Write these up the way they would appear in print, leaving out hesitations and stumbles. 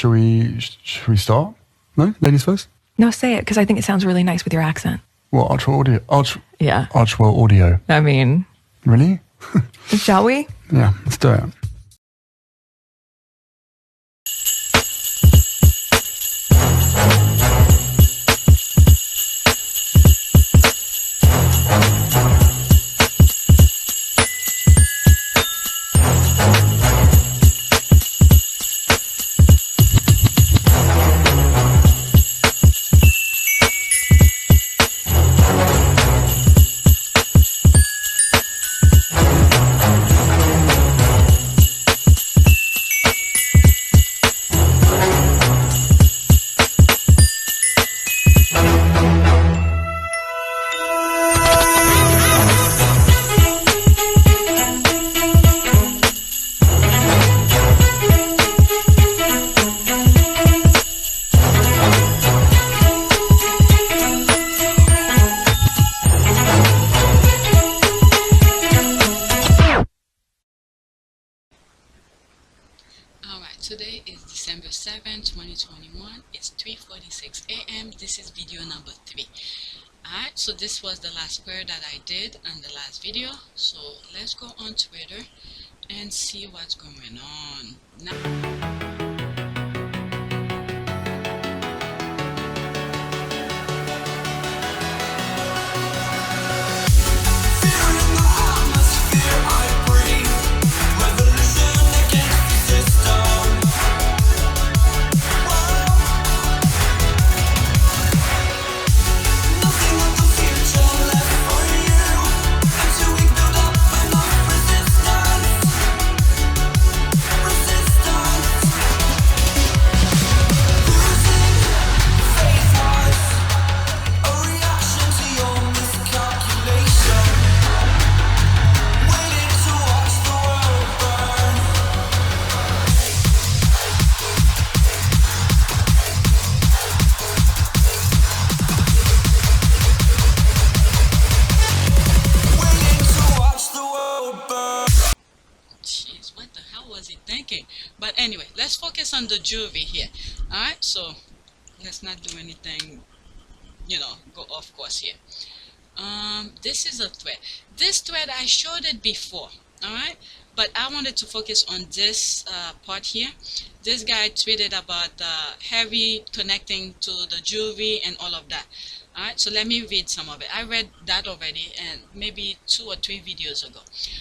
Shall we start? No? Ladies first? No, say it, because I think it sounds really nice with your accent. What, Archwell Audio? Yeah. Archwell Audio. I mean... Really? Shall we? Yeah, let's do it. Today is December 7, 2021. It's 3:46 a.m. This is video number 3. Alright, so this was the last prayer that I did on the last video. So let's go on Twitter and see what's going on. Now, but anyway, let's focus on the jury here. Alright, so let's not do anything, go off course here. This is a thread. This thread, I showed it before, alright, but I wanted to focus on this part here. This guy tweeted about Harry connecting to the jury and all of that. Alright, so let me read some of it. I read that already, and maybe 2 or 3 videos ago.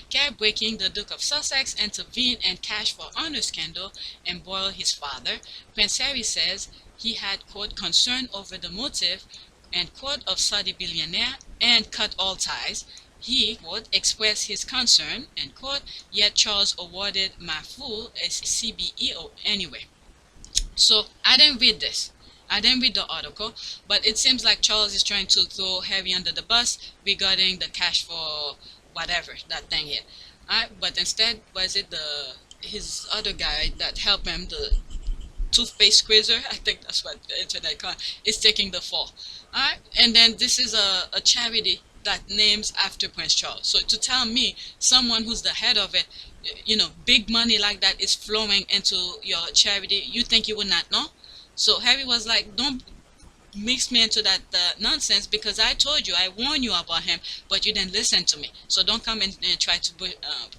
Carrie breaking, the Duke of Sussex intervened and cash for honor scandal embroiled his father. Prince Harry says he had, quote, concern over the motive, and quote, of Saudi billionaire and cut all ties. He, quote, expressed his concern, end quote, yet Charles awarded Mahfouz a CBEO anyway. So I didn't read this. I didn't read the article, but it seems like Charles is trying to throw Harry under the bus regarding the cash for whatever, that thing here. Alright, but instead, was it his other guy that helped him, the toothpaste squeezer, I think that's what the internet called, is taking the fall. Alright, and then this is a charity that names after Prince Charles. So to tell me someone who's the head of it, big money like that is flowing into your charity, you think you would not know? So Harry was like, don't mix me into that nonsense, because I told you, I warned you about him, but you didn't listen to me. So don't come and try to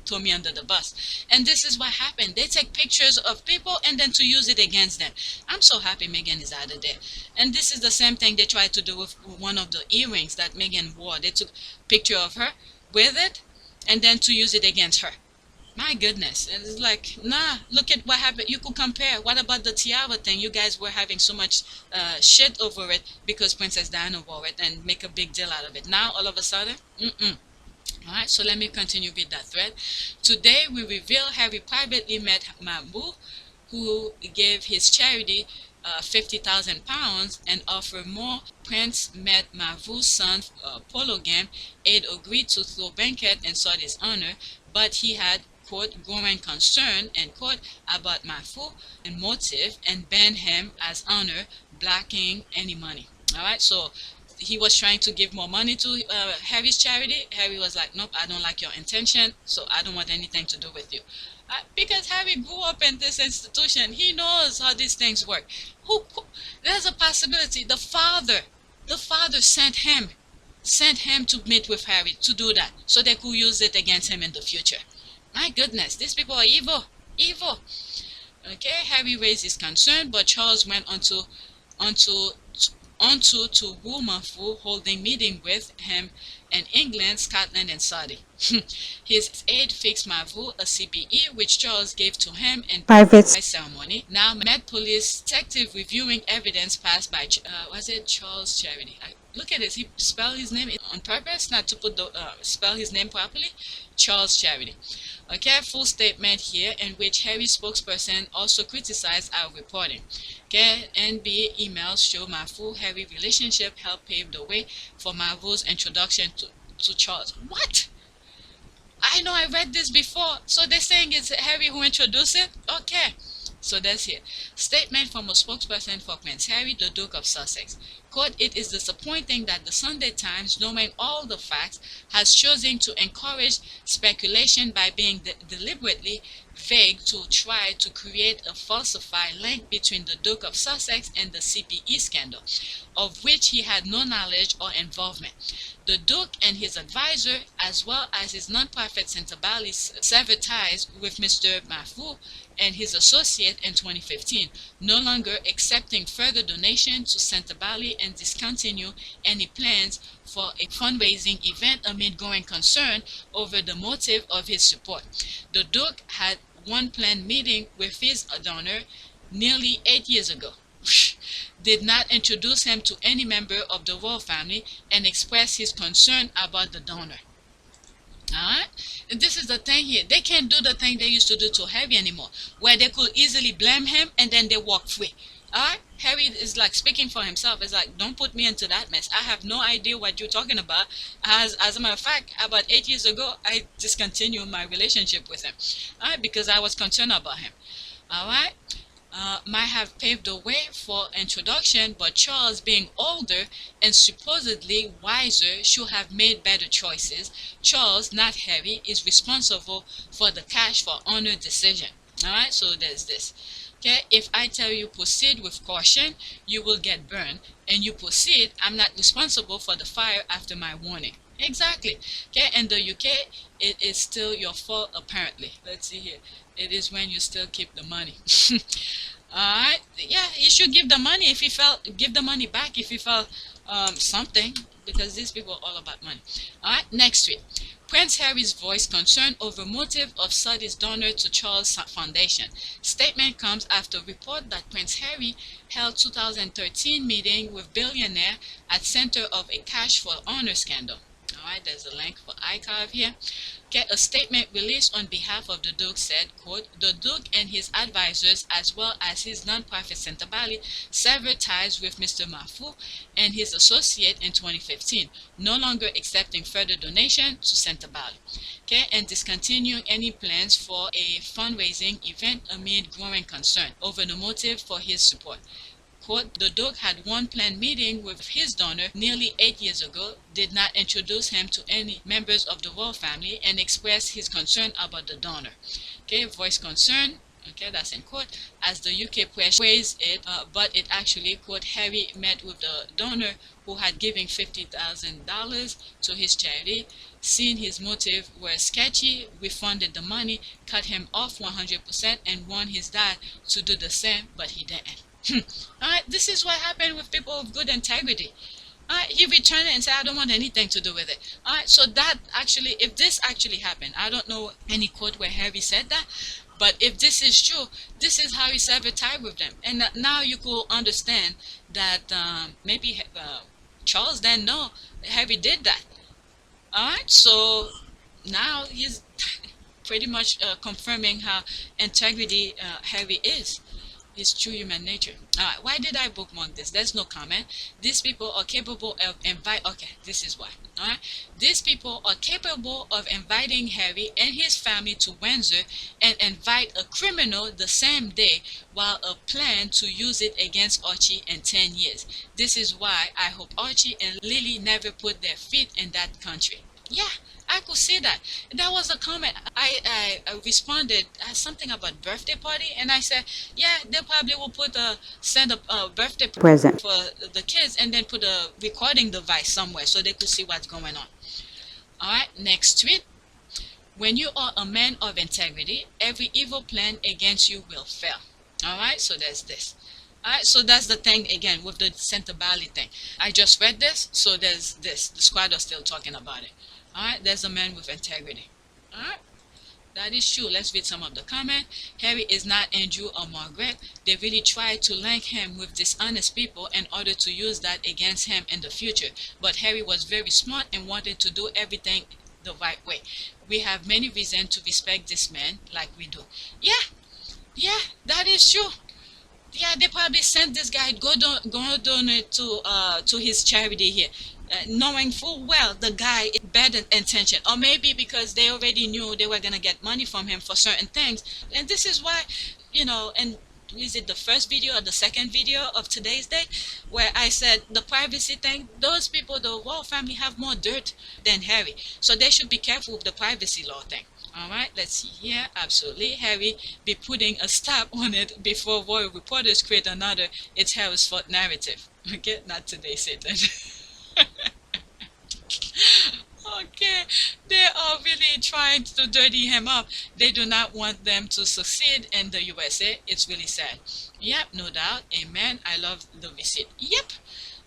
throw me under the bus. And this is what happened. They take pictures of people and then to use it against them. I'm so happy Meghan is out of there. And this is the same thing they tried to do with one of the earrings that Meghan wore. They took a picture of her with it and then to use it against her. My goodness. And it's like, nah, look at what happened. You could compare. What about the tiara thing? You guys were having so much shit over it because Princess Diana wore it and make a big deal out of it. Now, all of a sudden, Alright, so let me continue with that thread. Today, we reveal Harry privately met Mahfouz, who gave his charity £50,000 and offered more. Prince met Mahfouz's son polo game. Aide agreed to throw banquet and sought his honor, but he had, quote, growing concern, end quote, about Mahfouz and motive, and banned him as honor, blocking any money. Alright, so he was trying to give more money to Harry's charity. Harry was like, nope, I don't like your intention, so I don't want anything to do with you. Because Harry grew up in this institution. He knows how these things work. There's a possibility the father sent him to meet with Harry to do that so they could use it against him in the future. My goodness, these people are evil. Okay, Harry raised his concern, but Charles went onto to Wumafu, holding meeting with him in England, Scotland, and Saudi. His aide fixed Mavu a CBE, which Charles gave to him in private ceremony. Now, Met Police detective reviewing evidence passed by was it Charles Charity? Look at this. He spelled his name on purpose, not to put the spell his name properly. Charles Charity. Okay, full statement here in which Harry's spokesperson also criticized our reporting. Okay, NBA emails show Mafu Harry relationship helped pave the way for Mavu's introduction to Charles. What? I know I read this before. So they're saying it's Harry who introduced it? Okay. So that's here. Statement from a spokesperson for Prince Harry, the Duke of Sussex. Quote, it is disappointing that the Sunday Times, knowing all the facts, has chosen to encourage speculation by being deliberately vague to try to create a falsified link between the Duke of Sussex and the CPE scandal, of which he had no knowledge or involvement. The Duke and his advisor, as well as his non-profit Centabali, severed ties with Mr. Mafu and his associate in 2015, no longer accepting further donation to Centabali and discontinue any plans for a fundraising event amid growing concern over the motive of his support. The Duke had one planned meeting with his donor nearly 8 years ago, did not introduce him to any member of the royal family, and express his concern about the donor. Alright? This is the thing here. They can't do the thing they used to do to Harry anymore, where they could easily blame him and then they walk free. Alright? Harry is like speaking for himself. It's like, don't put me into that mess. I have no idea what you're talking about. As a matter of fact, about 8 years ago, I discontinued my relationship with him. Alright? Because I was concerned about him. Alright? Might have paved the way for introduction, but Charles, being older and supposedly wiser, should have made better choices. Charles, not Harry, is responsible for the cash for honor decision. Alright, so there's this. Okay, if I tell you proceed with caution, you will get burned, and you proceed, I'm not responsible for the fire after my warning. Exactly. Okay, in the UK, it is still your fault apparently. Let's see here. It is when you still keep the money. Alright, yeah, you should give the money if you felt, give the money back if you felt something, because these people are all about money. Alright, next week. Prince Harry's voice concern over motive of Saudi's donor to Charles Foundation. Statement comes after report that Prince Harry held 2013 meeting with billionaire at center of a cash for honor scandal. Alright, there's a link for iCarve here. Okay, a statement released on behalf of the Duke said, quote, the Duke and his advisors, as well as his non-profit Centabali, severed ties with Mr. Mafu and his associate in 2015, no longer accepting further donation to Centabali. Okay, and discontinuing any plans for a fundraising event amid growing concern over the motive for his support. Quote, the Duke had one planned meeting with his donor nearly 8 years ago, did not introduce him to any members of the royal family, and expressed his concern about the donor. Okay, voice concern. Okay, that's in quote. As the UK press praised it, but it actually, quote, Harry met with the donor who had given $50,000 to his charity, seen his motive were sketchy, refunded the money, cut him off 100%, and warned his dad to do the same, but he didn't. Alright, this is what happened with people of good integrity. Alright, he returned it and said, I don't want anything to do with it. Alright, so that actually, if this actually happened, I don't know any quote where Harry said that, but if this is true, this is how he severed tie with them. And now you could understand that maybe Charles didn't know Harry did that. Alright, so now he's pretty much confirming how integrity Harry is. His true human nature. Alright, why did I bookmark this? There's no comment. These people are capable of okay, this is why. Alright, these people are capable of inviting Harry and his family to Windsor and invite a criminal the same day, while a plan to use it against Archie in 10 years. This is why I hope Archie and Lily never put their feet in that country. Yeah, I could see that. That was a comment. I responded something about birthday party, and I said, yeah, they probably will send a birthday present for the kids, and then put a recording device somewhere so they could see what's going on. All right, next tweet. When you are a man of integrity, every evil plan against you will fail. All right, so there's this. All right, so that's the thing again with the center Bali thing. I just read this, so there's this. The squad are still talking about it. All right, there's a man with integrity. All right, that is true. Let's read some of the comment. Harry is not Andrew or Margaret. They really tried to link him with dishonest people in order to use that against him in the future. But Harry was very smart and wanted to do everything the right way. We have many reasons to respect this man like we do. Yeah, that is true. Yeah, they probably sent this guy go donate to his charity here, knowing full well the guy is bad intention, or maybe because they already knew they were gonna get money from him for certain things, and this is why, and is it the first video or the second video of today's day where I said the privacy thing? Those people, the royal family, have more dirt than Harry, so they should be careful with the privacy law thing. All right, let's see here. Absolutely, Harry be putting a stop on it before royal reporters create another "it's Harry's fault" narrative. Okay, not today, Satan. Okay, they are really trying to dirty him up. They do not want them to succeed in the USA. It's really sad. Yep, no doubt. Amen. I love the receipt. Yep,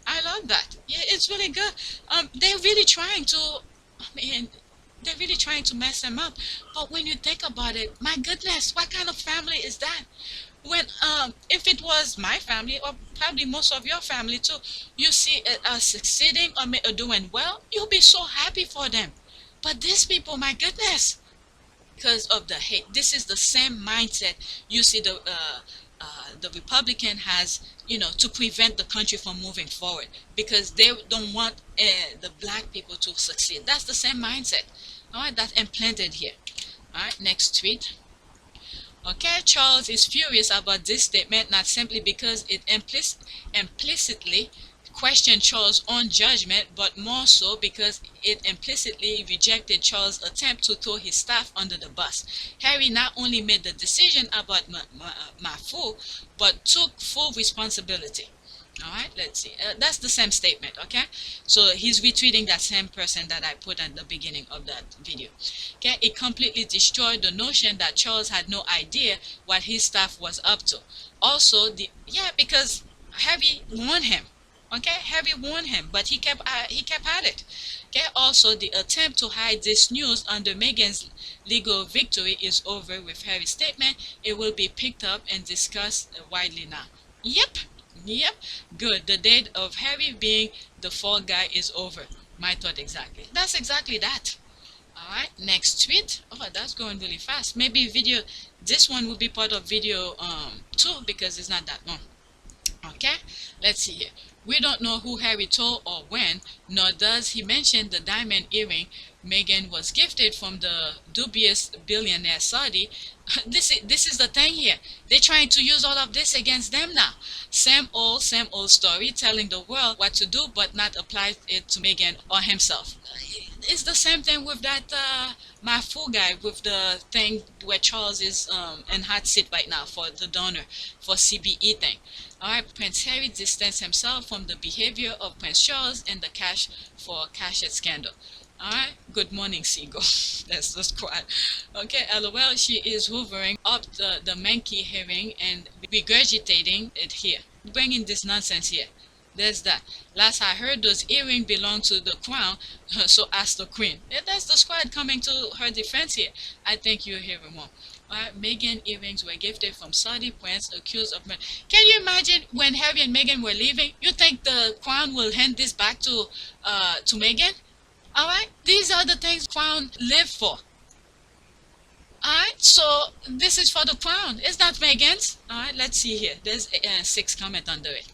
I love that. Yeah, it's really good. They're really trying to. I mean, they're really trying to mess him up. But when you think about it, my goodness, what kind of family is that? When if it was my family, or probably most of your family too, you see it succeeding or doing well, you'll be so happy for them. But these people, my goodness, because of the hate, this is the same mindset you see the Republican has, to prevent the country from moving forward, because they don't want the black people to succeed. That's the same mindset. All right, that's implanted here. All right, next tweet. Okay, Charles is furious about this statement, not simply because it implicitly questioned Charles' own judgment, but more so because it implicitly rejected Charles' attempt to throw his staff under the bus. Harry not only made the decision about Mafu, but took full responsibility. All right, let's see. That's the same statement, okay? So he's retweeting that same person that I put at the beginning of that video. Okay, it completely destroyed the notion that Charles had no idea what his staff was up to. Also, because Harry warned him. Okay, Harry warned him, but he kept at it. Okay, also the attempt to hide this news under Meghan's legal victory is over with Harry's statement. It will be picked up and discussed widely now. Yep, good. The date of Harry being the fall guy is over. My thought exactly. That's exactly that. Alright, next tweet. Oh, that's going really fast. Maybe this one will be part of video 2 because it's not that long. Okay, let's see here. We don't know who Harry told or when, nor does he mention the diamond earring Meghan was gifted from the dubious billionaire Saudi. This is the thing here. They're trying to use all of this against them now. Same old story, telling the world what to do, but not apply it to Meghan or himself. It's the same thing with that Mafu guy, with the thing where Charles is in hot seat right now for the donor for CBE thing. Alright, Prince Harry distanced himself from the behavior of Prince Charles in the cash for cachet scandal. Alright, good morning, Seagull. That's the squad. Okay, LOL, she is hoovering up the Menke hearing and regurgitating it here. Bringing this nonsense here. There's that. Last I heard, those earrings belong to the crown, so ask the queen. Yeah, that's the squad coming to her defense here. I think you're hearing more. Meghan earrings were gifted from Saudi prince accused of murder. Can you imagine when Harry and Meghan were leaving? You think the crown will hand this back to Meghan? Alright, these are the things crown live for. Alright, so this is for the crown. It's not Meghan's. Alright, let's see here. There's 6 comments under it.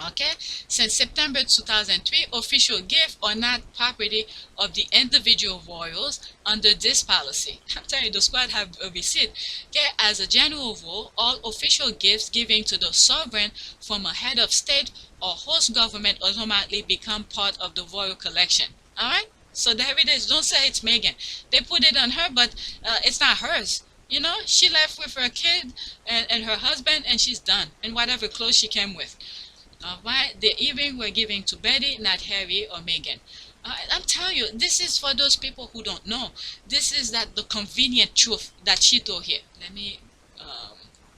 Okay, since September 2003, official gifts are not property of the individual royals under this policy. I'm telling you, the squad have a receipt. Okay, as a general rule, all official gifts given to the sovereign from a head of state or host government automatically become part of the royal collection. Alright, So there it is. Don't say it's Meghan. They put it on her, but it's not hers. You know, she left with her kid and her husband, and she's done. And whatever clothes she came with. Alright, the earring we're giving to Betty, not Harry or Meghan. I'm telling you, this is for those people who don't know. This is that the convenient truth that she told here. Let me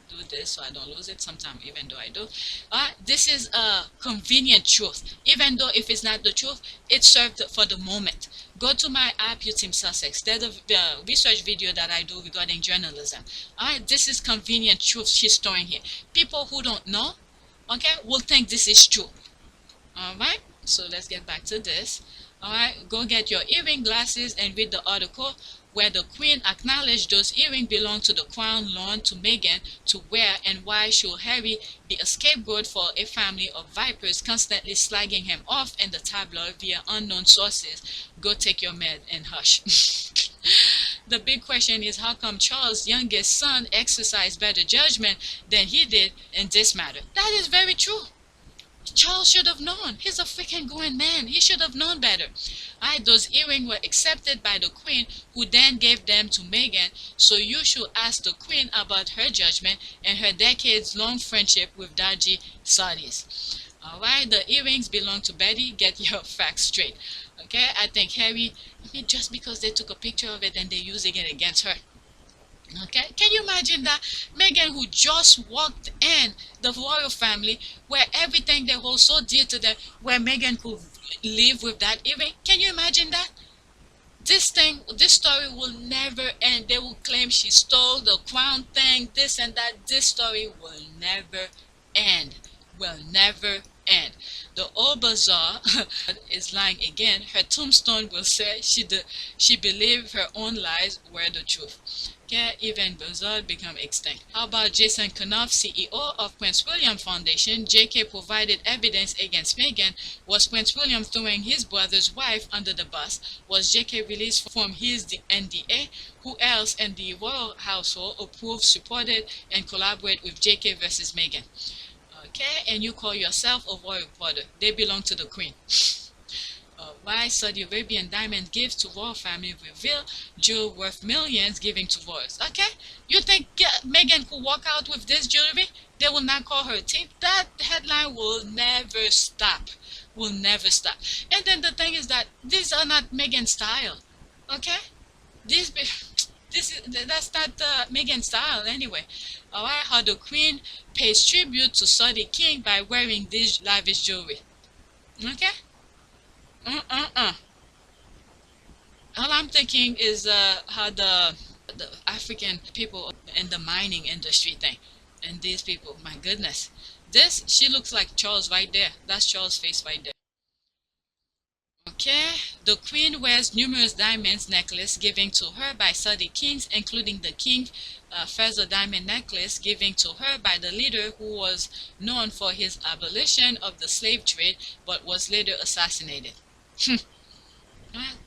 do this so I don't lose it sometime, even though I do. This is a convenient truth. Even though if it's not the truth, it's served for the moment. Go to my app, Team Sussex. There's a research video that I do regarding journalism. This is convenient truth she's storing here. People who don't know, okay, will think this is true. Alright, so let's get back to this. Alright, go get your earring glasses and read the article where the Queen acknowledged those earrings belong to the crown loaned to Meghan to wear, and why should Harry be a scapegoat for a family of vipers constantly slagging him off in the tabloid via unknown sources. Go take your med and hush. The big question is, how come Charles' youngest son exercised better judgment than he did in this matter? That is very true. Charles should have known. He's a freaking grown man. He should have known better. Those earrings were accepted by the Queen, who then gave them to Meghan. So you should ask the Queen about her judgment and her decades-long friendship with dodgy Saudis. Alright, the earrings belong to Betty. Get your facts straight. Okay, I think Harry, just because they took a picture of it and they're using it against her. Okay, can you imagine that? Meghan, who just walked in the royal family, where everything they hold so dear to them, where Meghan could live with that earring. Can you imagine that? This story will never end. They will claim she stole the crown thing, this and that. This story will never end. Will never end. The old bazaar is lying again. Her tombstone will say she believed her own lies were the truth. Okay, even bazaar become extinct. How about Jason Knauf, CEO of Prince William Foundation? JK provided evidence against Meghan. Was Prince William throwing his brother's wife under the bus? Was JK released from his NDA? Who else in the royal household approved, supported, and collaborated with JK versus Meghan? Okay, and you call yourself a royal reporter. They belong to the Queen. Why Saudi Arabian diamond gives to royal family reveal jewel worth millions giving to royals. Okay, you think Meghan could walk out with this jewelry? They will not call her a thief. That headline will never stop. Will never stop. And then the thing is that these are not Meghan style. Okay, that's not Meghan style anyway. Alright, how the Queen pays tribute to Saudi king by wearing this lavish jewelry. Okay. All I'm thinking is how the African people in the mining industry thing, and these people, my goodness, she looks like Charles right there. That's Charles' face right there. Okay, the Queen wears numerous diamonds necklace given to her by Saudi kings, including the King Faisal diamond necklace given to her by the leader who was known for his abolition of the slave trade, but was later assassinated.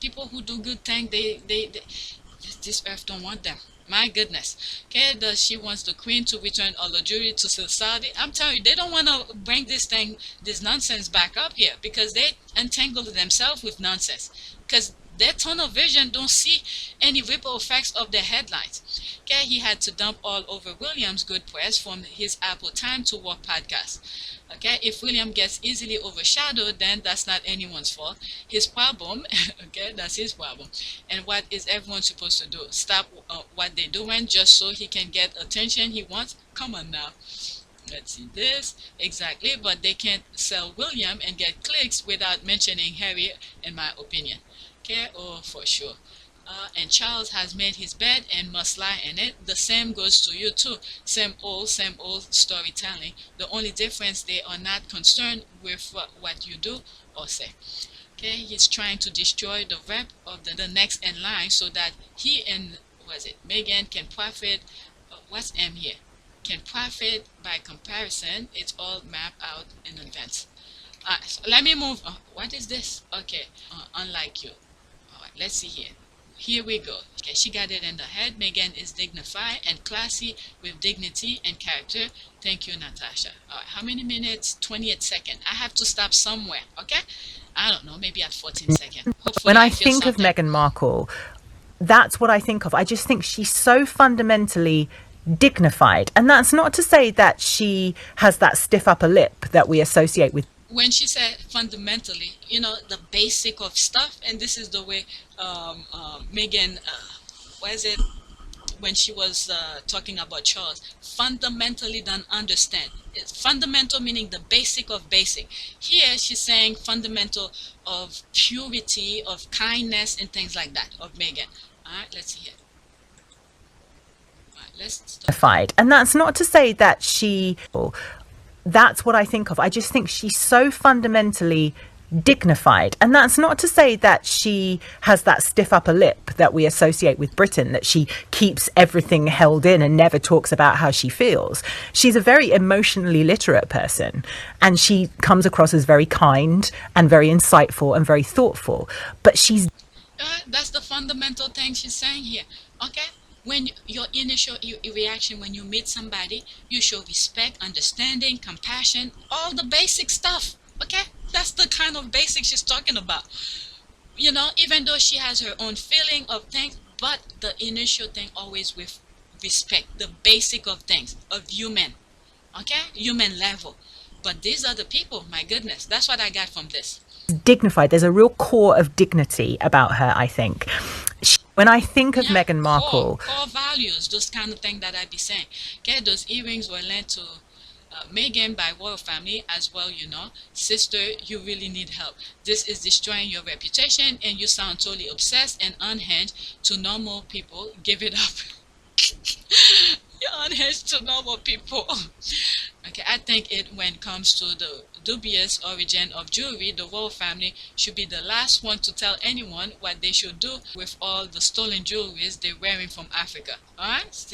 People who do good things, this earth don't want them. My goodness. Okay, she wants the Queen to return all the jewelry to Saudi. I'm telling you, they don't want to bring this nonsense back up here, because they entangle themselves with nonsense. Because their tunnel vision don't see any ripple effects of their headlines. Okay, he had to dump all over William's good press from his Apple Time to Work podcast. Okay, if William gets easily overshadowed, then that's not anyone's fault. His problem, okay, that's his problem. And what is everyone supposed to do? Stop what they're doing just so he can get attention he wants? Come on now. Let's see this. Exactly, but they can't sell William and get clicks without mentioning Harry, in my opinion. Okay, oh, for sure. And Charles has made his bed and must lie in it. The same goes to you too. Same old storytelling. The only difference, they are not concerned with what you do or say. Okay, he's trying to destroy the rep of the next in line so that he and Meghan can profit. What's M here? Can profit by comparison. It's all mapped out in advance. So let me move. What is this? Okay, unlike you. All right, let's see here. Here we go. Okay, she got it in the head. Meghan is dignified and classy with dignity and character. Thank you, Natasha. All right, how many minutes? 28 seconds. I have to stop somewhere. Okay, I don't know, maybe at 14 seconds. Hopefully When I feel think of something. Meghan Markle, that's what I think of. I just think she's so fundamentally dignified. And that's not to say that she has that stiff upper lip that we associate with. When she said fundamentally, the basic of stuff, and this is the way Megan, what is it, when she was talking about Charles, fundamentally don't understand. It's fundamental meaning the basic of basic. Here she's saying fundamental of purity, of kindness, and things like that of Megan. All right, let's see here. All right, let's start. And that's not to say that she. That's what I think of. I just think she's so fundamentally dignified. And that's not to say that she has that stiff upper lip that we associate with Britain, that she keeps everything held in and never talks about how she feels. She's a very emotionally literate person, and she comes across as very kind and very insightful and very thoughtful. But she's... That's the fundamental thing she's saying here. Okay? When your initial reaction when you meet somebody, you show respect, understanding, compassion, all the basic stuff. Okay? That's the kind of basics she's talking about. Even though she has her own feeling of things, but the initial thing always with respect, the basic of things, of human. Okay? Human level. But these are the people, my goodness. That's what I got from this. Dignified. There's a real core of dignity about her, I think. When I think of Meghan Markle... Core values, those kind of things that I be saying. Okay, those earrings were lent to Meghan by royal family as well, Sister, you really need help. This is destroying your reputation and you sound totally obsessed and unhinged to normal people. Give it up. You're unhinged to normal people. Okay, I think when it comes to the dubious origin of jewelry, the royal family should be the last one to tell anyone what they should do with all the stolen jewelries they're wearing from Africa. Alright?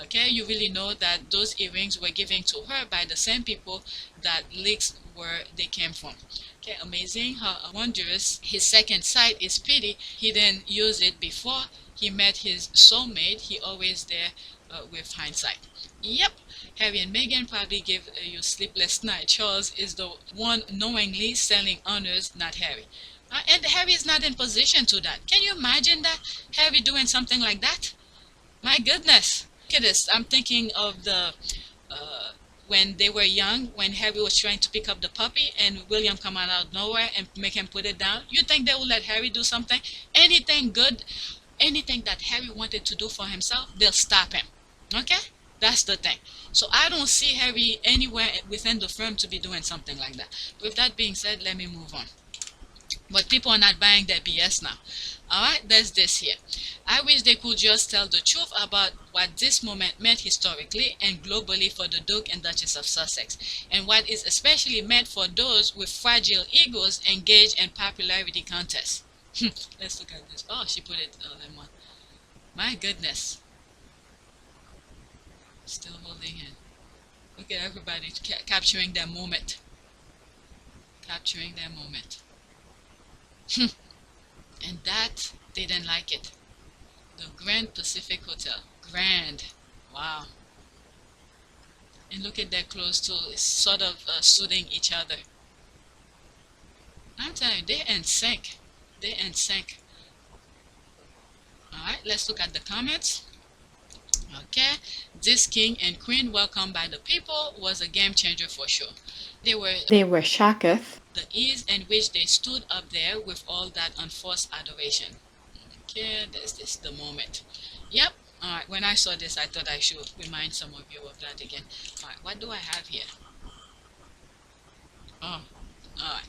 Okay, you really know that those earrings were given to her by the same people that leaks where they came from. Okay, amazing how wondrous his second sight is. Pity he didn't use it before he met his soulmate. He always there with hindsight. Yep, Harry and Meghan probably give you sleepless night. Charles is the one knowingly selling honors, not Harry. And Harry is not in position to that. Can you imagine that? Harry doing something like that? My goodness. Look at this. I'm thinking of the when they were young, when Harry was trying to pick up the puppy and William come out of nowhere and make him put it down. You think they will let Harry do something? Anything good, anything that Harry wanted to do for himself, they'll stop him. Okay? That's the thing. So I don't see Harry anywhere within the firm to be doing something like that. With that being said, let me move on. But people are not buying that BS now. Alright, there's this here. I wish they could just tell the truth about what this moment meant historically and globally for the Duke and Duchess of Sussex, and what is especially meant for those with fragile egos engaged in popularity contests. Let's look at this. Oh, she put it all in one. My goodness. Still holding it. Look at everybody capturing their moment. Capturing their moment. And that, they didn't like it. The Grand Pacific Hotel. Grand. Wow. And look at their clothes too. It's sort of suiting each other. I'm telling you, they're in sync. They're in sync. Alright, let's look at the comments. Okay, this king and queen welcomed by the people was a game changer for sure. They were shocketh. The ease in which they stood up there with all that unforced adoration. Okay, there's this the moment. Yep. Alright, when I saw this I thought I should remind some of you of that again. Alright, what do I have here? Oh, alright.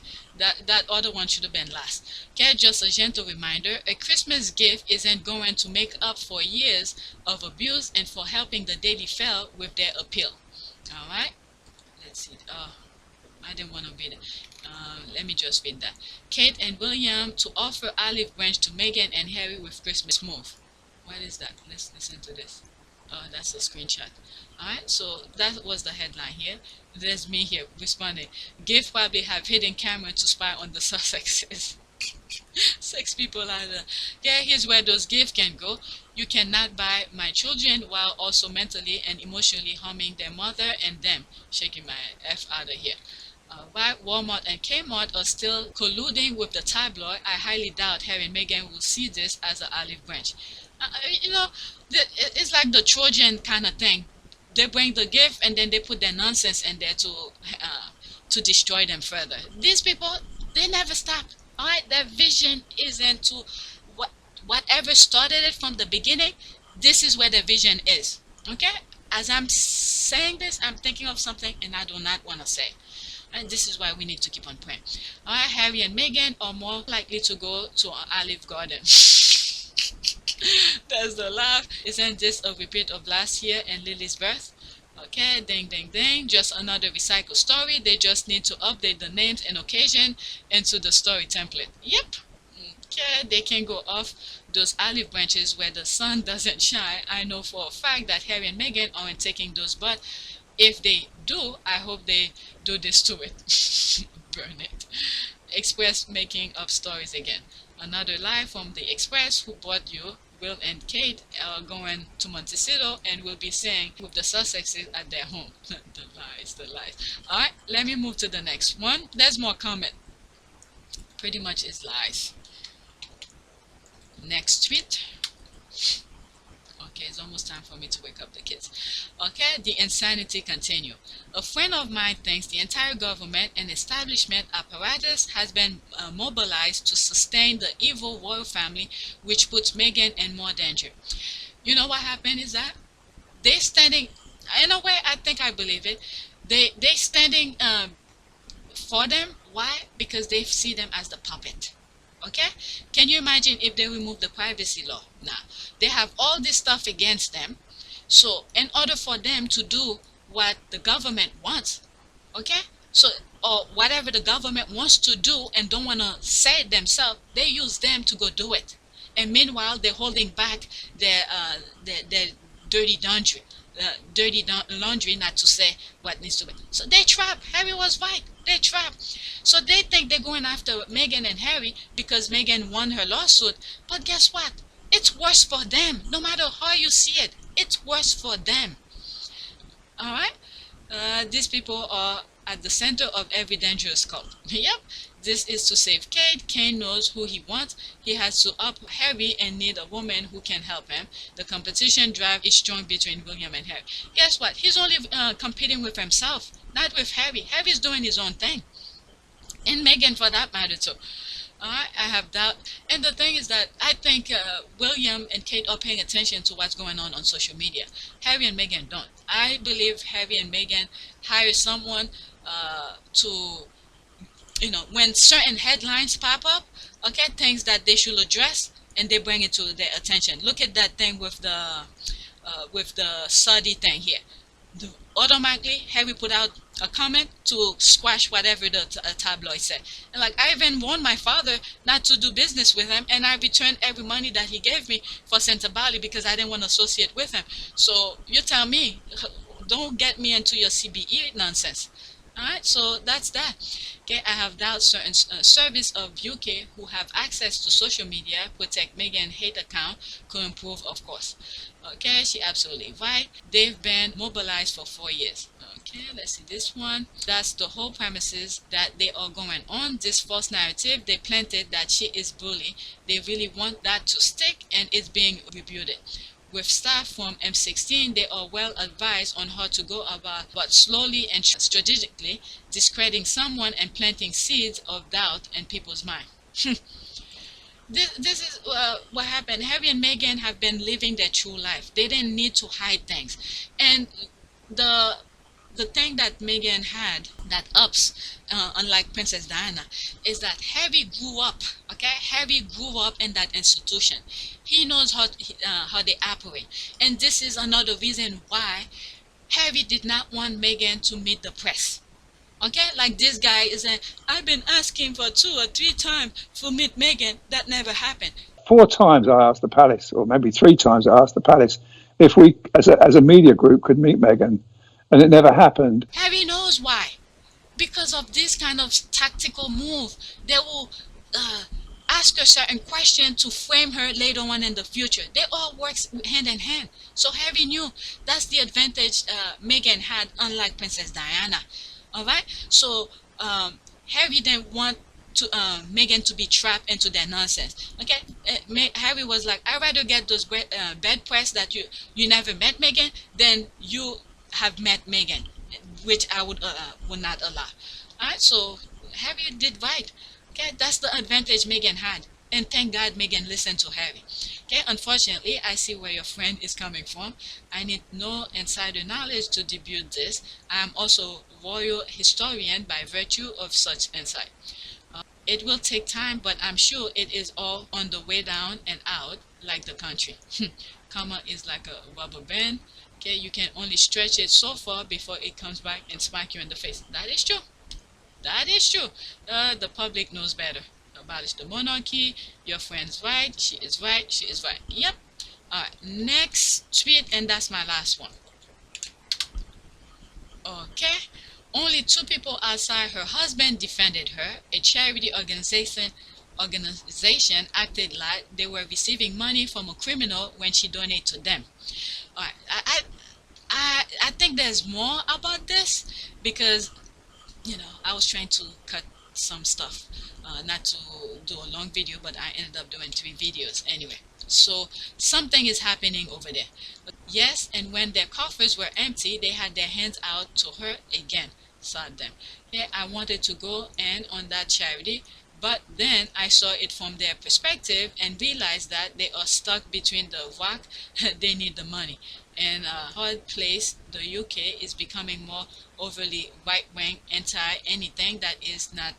That other one should have been last. Okay, just a gentle reminder, a Christmas gift isn't going to make up for years of abuse and for helping the Daily Fail with their appeal. Alright, let's see. Oh, I didn't want to read it. Let me just read that. Kate and William to offer olive branch to Meghan and Harry with Christmas move. What is that? Let's listen to this. Oh, that's a screenshot. Alright, so that was the headline here. There's me here responding. Gift probably have hidden camera to spy on the Sussexes. 6 people out there. Yeah, here's where those gifts can go. You cannot buy my children while also mentally and emotionally harming their mother and them. Shaking my F out of here. Right, Walmart and Kmart are still colluding with the tabloid. I highly doubt Harry and Meghan will see this as an olive branch. You know, it's like the Trojan kind of thing. They bring the gift and then they put their nonsense in there to destroy them further. These people, they never stop. All right, their vision isn't to what whatever started it from the beginning. This is where their vision is. Okay, as I'm saying this, I'm thinking of something and I do not want to say. And this is why we need to keep on praying. All right, Harry and Meghan are more likely to go to an olive garden. That's the laugh. Isn't this a repeat of last year and Lily's birth? Okay, ding, ding, ding. Just another recycled story. They just need to update the names and occasion into the story template. Yep. Okay, they can go off those olive branches where the sun doesn't shine. I know for a fact that Harry and Meghan aren't taking those, but if they do, I hope they do this to it. Burn it. Express making up stories again. Another lie from the Express who bought you. Will and Kate are going to Montecito and will be staying with the Sussexes at their home. The lies, the lies. Alright, let me move to the next one. There's more comment. Pretty much is lies. Next tweet. Okay, it's almost time for me to wake up the kids. Okay, the insanity continue. A friend of mine thinks the entire government and establishment apparatus has been mobilized to sustain the evil royal family, which puts Meghan in more danger. You know what happened is that they standing, in a way, I think I believe it. They standing for them. Why? Because they see them as the puppet. Okay, can you imagine if they remove the privacy law? Now they have all this stuff against them, so in order for them to do what the government wants, okay, so or whatever the government wants to do and don't want to say it themselves, they use them to go do it, and meanwhile they're holding back their dirty laundry. Laundry, not to say what needs to be. So they trap. Harry was right. They trap. So they think they're going after Meghan and Harry because Meghan won her lawsuit. But guess what? It's worse for them. No matter how you see it, it's worse for them. All right. These people are at the center of every dangerous cult. Yep. This is to save Kate. Kane knows who he wants. He has to up Harry and need a woman who can help him. The competition drive is strong between William and Harry. Guess what? He's only competing with himself, not with Harry. Harry's doing his own thing. And Meghan for that matter too. I have doubt. And the thing is that I think William and Kate are paying attention to what's going on social media. Harry and Meghan don't. I believe Harry and Meghan hire someone to, when certain headlines pop up, okay, things that they should address, and they bring it to their attention. Look at that thing with the Saudi thing here. Automatically, Harry put out a comment to squash whatever the tabloid said. And like, I even warned my father not to do business with him, and I returned every money that he gave me for Bali because I didn't want to associate with him. So you tell me, don't get me into your CBE nonsense. Alright, so that's that. Okay, I have doubt certain service of UK who have access to social media protect Meghan hate account could improve, of course. Okay, she absolutely right. They've been mobilized for 4 years. Okay, let's see this one. That's the whole premises that they are going on. This false narrative they planted that she is bully. They really want that to stick, and it's being rebuted. With staff from M16, they are well advised on how to go about, but slowly and strategically discrediting someone and planting seeds of doubt in people's mind. This is what happened. Harry and Meghan have been living their true life. They didn't need to hide things. And the thing that Meghan had that ups, unlike Princess Diana, is that Harry grew up. Okay, Harry grew up in that institution. He knows how they operate, and this is another reason why Harry did not want Meghan to meet the press. Okay, like this guy is saying, I've been asking for 2 or 3 times to meet Meghan. That never happened. 4 times I asked the palace, or maybe 3 times I asked the palace if we, as a media group, could meet Meghan, and it never happened. Harry knows why. Because of this kind of tactical move, they will ask a certain question to frame her later on in the future. They all work hand in hand. So Harry knew that's the advantage Meghan had, unlike Princess Diana. All right. So Harry didn't want to Meghan to be trapped into that nonsense. Okay, Harry was like, I'd rather get those bed press that you never met Meghan than you have met Meghan, which I would not allow. Alright, so Harry did right. Okay, that's the advantage Meghan had. And thank God Meghan listened to Harry. Okay, unfortunately, I see where your friend is coming from. I need no insider knowledge to debut this. I am also royal historian by virtue of such insight. It will take time, but I'm sure it is all on the way down and out like the country. Karma is like a rubber band. Okay, you can only stretch it so far before it comes back and smack you in the face. That is true. That is true. The public knows better. Abolish the monarchy. Your friend's right. She is right. She is right. Yep. Alright, next tweet, and that's my last one. Okay. Only 2 people outside her husband defended her. A charity organization acted like they were receiving money from a criminal when she donated to them. Alright, I think there's more about this because I was trying to cut some stuff, not to do a long video, but I ended up doing 3 videos anyway. So something is happening over there. Yes, and when their coffers were empty, they had their hands out to her again. Sad them. Yeah, I wanted to go in on that charity, but then I saw it from their perspective and realized that they are stuck between the rock. They need the money. And a hard place, the UK is becoming more overly right-wing, anti-anything that is not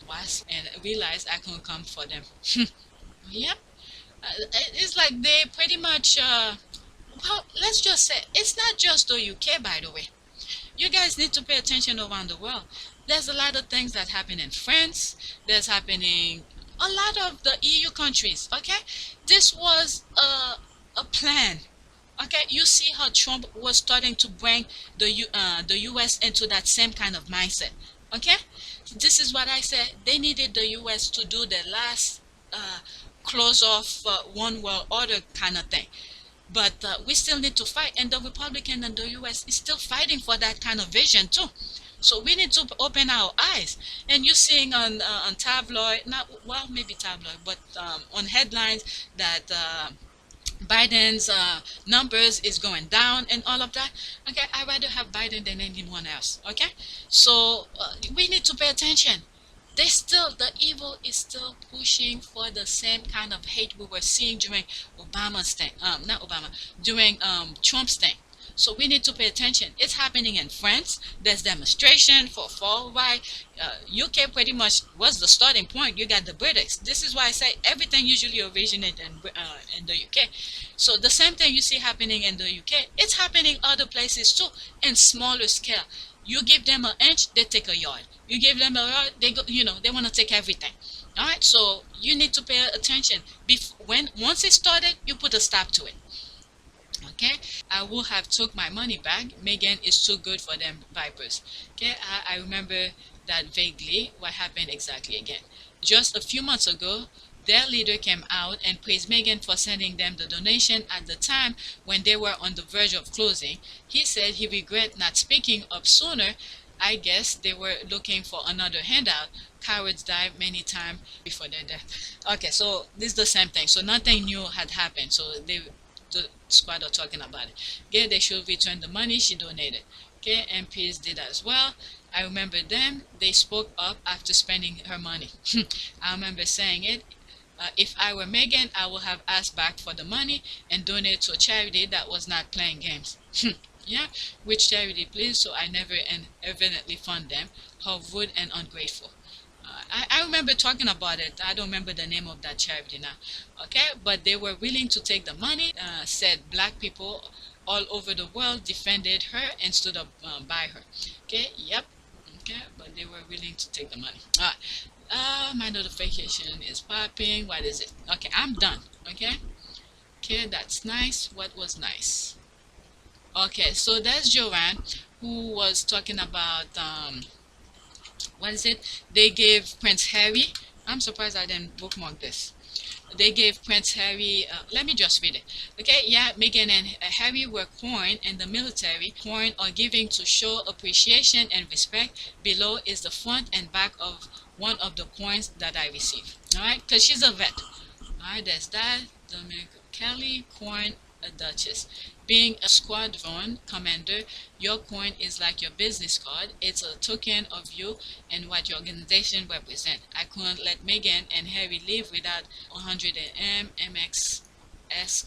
WASP, and I realized I couldn't come for them. Yep. It's like they pretty much, well, let's just say, it's not just the UK, by the way. You guys need to pay attention around the world. There's a lot of things that happen in France. There's happening a lot of the EU countries. Okay, this was a plan. Okay, you see how Trump was starting to bring the US into that same kind of mindset. Okay, this is what I said. They needed the US to do the last close off one world order kind of thing. But we still need to fight, and the Republican and the US is still fighting for that kind of vision too. So we need to open our eyes. And you're seeing on tabloid, not well, maybe tabloid, but on headlines that Biden's numbers is going down and all of that. Okay, I'd rather have Biden than anyone else. Okay, so we need to pay attention. The evil is still pushing for the same kind of hate we were seeing during Obama's thing. Not Obama, during Trump's thing. So we need to pay attention. It's happening in France. There's demonstration for far right. UK pretty much was the starting point. You got the British. This is why I say everything usually originated in the UK. So the same thing you see happening in the UK, it's happening other places too, in smaller scale. You give them an inch, they take a yard. You give them a yard, they go. They want to take everything. All right, so you need to pay attention. Once it started, you put a stop to it. Okay, I will have took my money back. Meghan is too good for them vipers. Okay, I remember that vaguely. What happened exactly again? Just a few months ago, their leader came out and praised Meghan for sending them the donation at the time when they were on the verge of closing. He said he regret not speaking up sooner. I guess they were looking for another handout. Cowards die many times before their death. Okay, so this is the same thing. So nothing new had happened. So the squad are talking about it. Okay, they should return the money she donated. Okay, MPs did as well. I remember them. They spoke up after spending her money. I remember saying it. If I were Meghan, I would have asked back for the money and donated to a charity that was not playing games. Yeah, which charity, please? So I never and evidently fund them. How rude and ungrateful. I remember talking about it. I don't remember the name of that charity now. Okay, but they were willing to take the money. Said black people all over the world defended her and stood up by her. Okay, yep. Okay, but they were willing to take the money. All right. My notification is popping. What is it? Okay, I'm done. Okay. Okay, that's nice. What was nice? Okay, so that's Joanne, who was talking about what is it? They gave Prince Harry. I'm surprised I didn't bookmark this. they gave Prince Harry, let me just read it. Okay, yeah, Meghan and Harry were coined in the military. Coin are giving to show appreciation and respect. Below is the front and back of one of the coins that I received. Alright, because she's a vet. Alright, there's that. Dominic Kelly, coin, a duchess. Being a squadron commander, your coin is like your business card. It's a token of you and what your organization represents. I couldn't let Meghan and Harry live without 100 MXS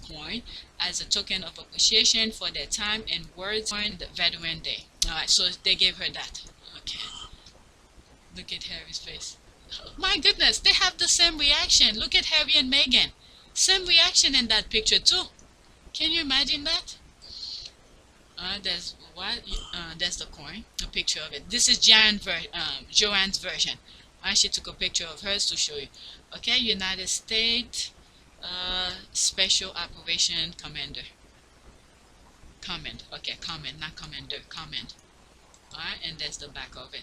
coin as a token of appreciation for their time and words on the Veteran Day. Alright, so they gave her that. Okay. Look at Harry's face. Oh, my goodness, they have the same reaction. Look at Harry and Meghan. Same reaction in that picture too. Can you imagine that? There's what? There's the coin, a picture of it. This is Joanne's version. She took a picture of hers to show you. Okay, United States Special Operation Commander. Command. Okay, command, not commander. Command. Alright, and there's the back of it.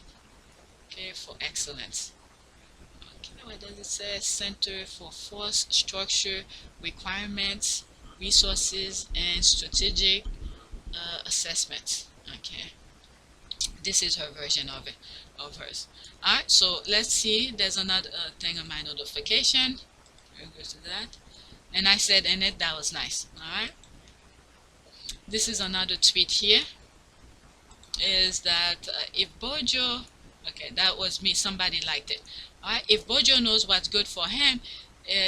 Okay, for excellence. Okay, what does it say? Center for Force Structure Requirements, Resources, and Strategic Assessments. Okay, this is her version of it, of hers. Alright, so let's see. There's another thing on my notification. We'll go to that. And I said in it, that was nice. Alright, this is another tweet here. Is that if Bojo, okay, that was me, somebody liked it. Alright, if Bojo knows what's good for him,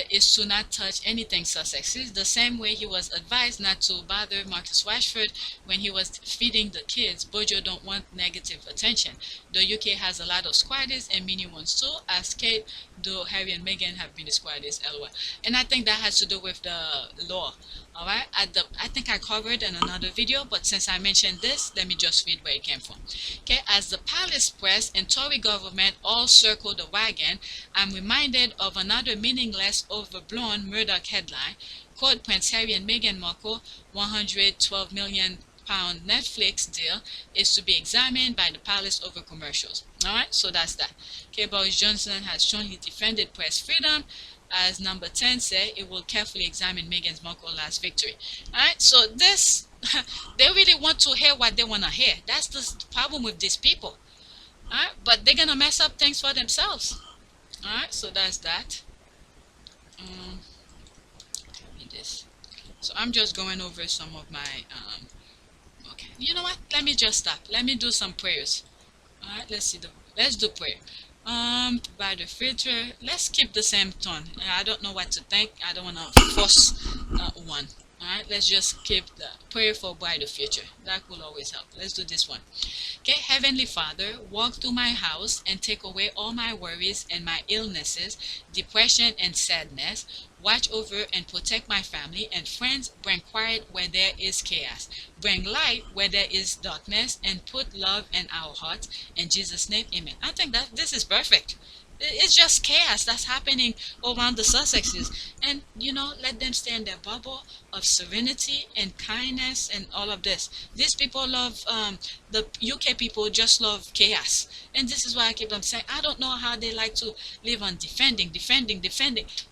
is to not touch anything Sussex. It's the same way he was advised not to bother Marcus Rashford when he was feeding the kids. Bojo don't want negative attention. The UK has a lot of squatters and mini ones too, as Kate, though Harry and Meghan have been the squatters, LOL. And I think that has to do with the law. Alright, I think I covered in another video, but since I mentioned this, let me just read where it came from. Okay, as the palace press and Tory government all circle the wagon, I'm reminded of another meaningless, overblown Murdoch headline. Quote, Prince Harry and Meghan Markle £112 million Netflix deal is to be examined by the palace over commercials. Alright, so that's that. Okay, Boris Johnson has strongly defended press freedom. As number 10 say, it will carefully examine Meghan Markle's last victory. Alright, so this, they really want to hear what they want to hear. That's the problem with these people. Alright, but they're going to mess up things for themselves. Alright, so that's that. This. So I'm just going over some of my, okay, you know what? Let me just stop. Let me do some prayers. Alright, let's do prayer. By the filter, let's keep the same tone. I don't know what to think. I don't want to force one. Alright, let's just keep the prayer for brighter future. That will always help. Let's do this one. Okay, Heavenly Father, walk through my house and take away all my worries and my illnesses, depression and sadness. Watch over and protect my family and friends. Bring quiet where there is chaos. Bring light where there is darkness, and put love in our hearts. In Jesus' name, amen. I think that this is perfect. It's just chaos that's happening around the Sussexes. And, you know, let them stay in their bubble of serenity and kindness and all of this. These people love, the UK people just love chaos. And this is why I keep on saying, I don't know how they like to live on defending,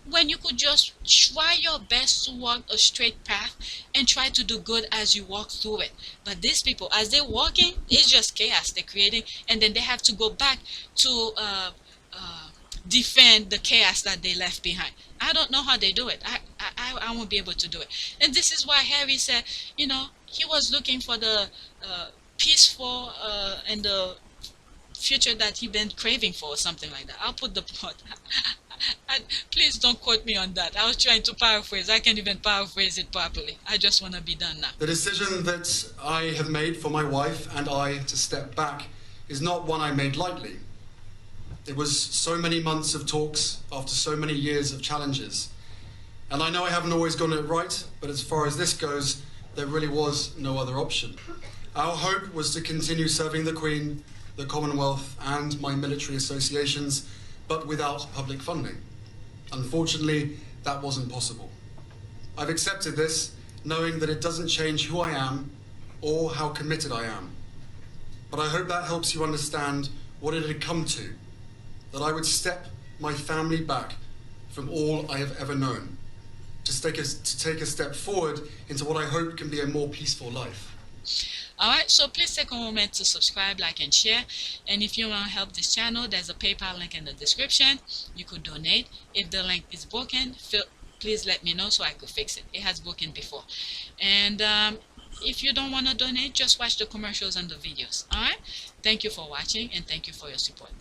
when you could just try your best to walk a straight path and try to do good as you walk through it. But these people, as they're walking, it's just chaos they're creating. And then they have to go back to, defend the chaos that they left behind. I don't know how they do it. I won't be able to do it. And this is why Harry said, you know, he was looking for the peaceful and the future that he been craving for, or something like that. I'll put the plot. Please don't quote me on that. I was trying to paraphrase. I can't even paraphrase it properly. I just want to be done now. The decision that I have made for my wife and I to step back is not one I made lightly. It was so many months of talks after so many years of challenges. And I know I haven't always gotten it right, but as far as this goes, there really was no other option. Our hope was to continue serving the Queen, the Commonwealth, and my military associations, but without public funding. Unfortunately, that wasn't possible. I've accepted this, knowing that it doesn't change who I am or how committed I am. But I hope that helps you understand what it had come to, that I would step my family back from all I have ever known, to take a step forward into what I hope can be a more peaceful life. Alright, so please take a moment to subscribe, like, and share. And if you want to help this channel, there's a PayPal link in the description. You could donate. If the link is broken, please let me know so I could fix it. It has broken before. And if you don't want to donate, just watch the commercials and the videos. Alright, thank you for watching, and thank you for your support.